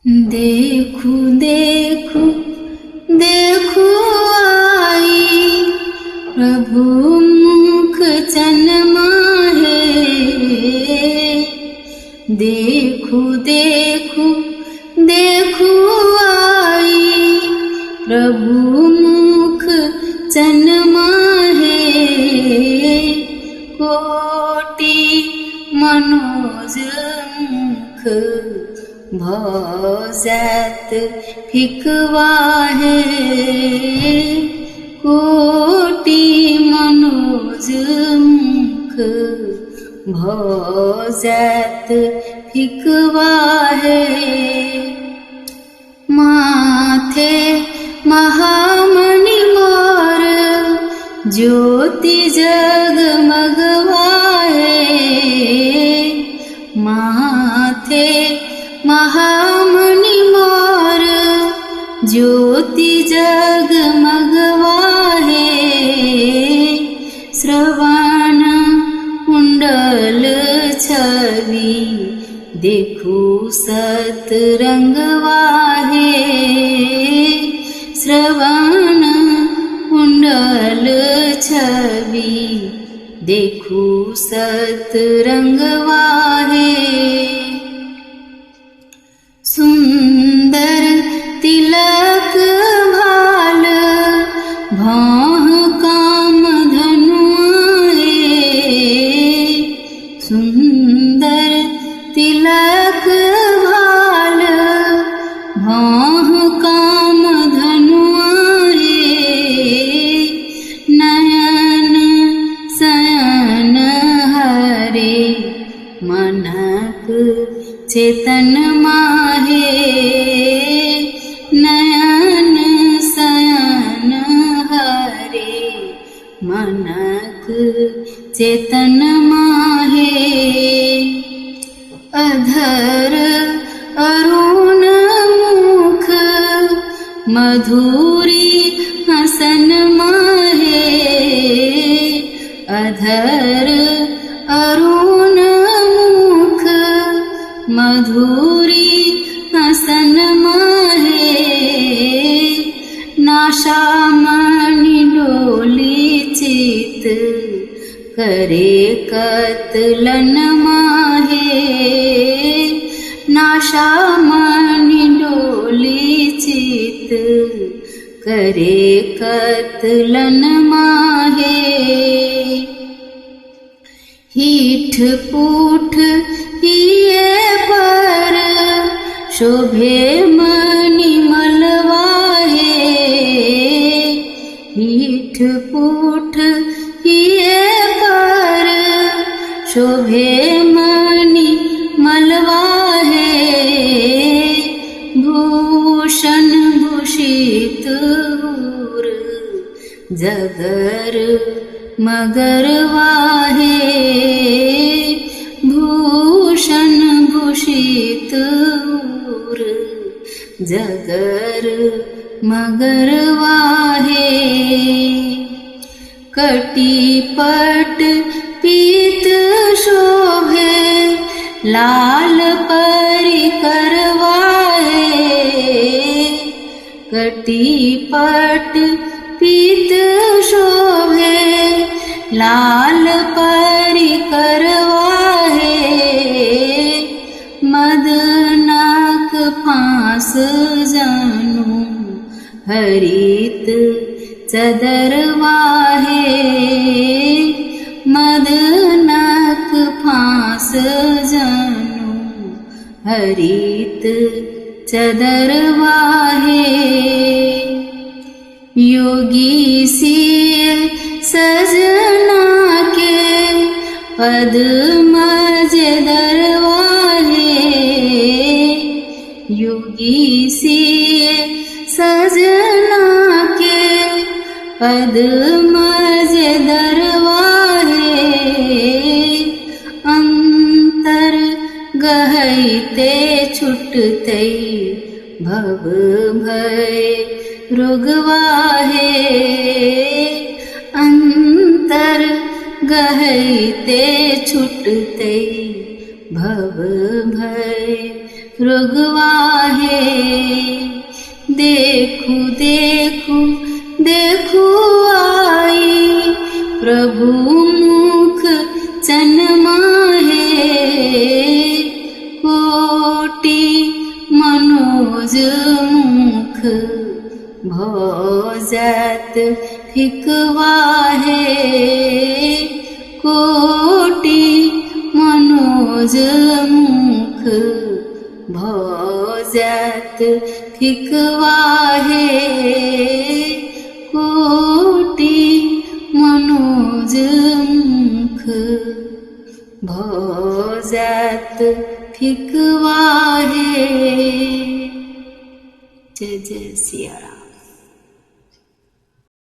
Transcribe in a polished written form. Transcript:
देखू देखू देखू आई प्रभु मुख चनमाहे। देखू देखू देखू आई प्रभु मुख चनमाहे। कोटि मनोज मुख भौजैत फिकवाहे। कोटि मनोज मुख भौजैत फिकवाहे। माथे महामणि मोर ज्योति जगमगवाहे। माथे महामणि मोर ज्योति जगमगवाहे। श्रवण कुंडल छवि देखू सतरंगवाहे। श्रवण कुंडल छवि देखू सतरंगवाहे। सुंदर तिलक भाल भौह काम धनुआए। सुंदर तिलक भाल भौह काम धनुआए। नयन सयन हरे मनक चेतन माहे। नयन सयन हरे मनक चेतन माहे। अधर अरुण मुख मधुरी हसन माहे। अधर अरुण मुख मधुरी हसन माहे। नाशा मणि डोली चित करे कतलन माहे। नाशा मणि डोली चित करे कतलन माहे। हीठ पूठ हिये पर शोभे मणि मलवाहे। हीठ पूठ हिये पर शोभे मणि मलवाहे। भूषण भूषित हुर जगर मगर वाहे। भूषण भूषित हुर जगर मगर वाहे। कटिपट पीत शोभे लाल परिकर वाहे। कटिपट पीत शोभे लाल परिकर वाहे। मदनाक फांस जानू हरित चदर वाहे। मदनाक फांस जानू हरित चदर वाहे। योगी सिय सजना के पद मजेदर वाहे। योगी सिय सजना के पद मजेदर वाहे। अंतर गहते छुटते भव भय रोगवाहे। अंतर गहते छुटते भव भय रुगवाहे। देखू देखू देखू आई प्रभु मुख चनमाहे। कोटि मनोज मुख भोजत फिकवाहे। कोटि मनोज मुख भोजत फिकवाहे। कोटि मनोज मुख भोजत फिकवाहे। जय जय सिया राम।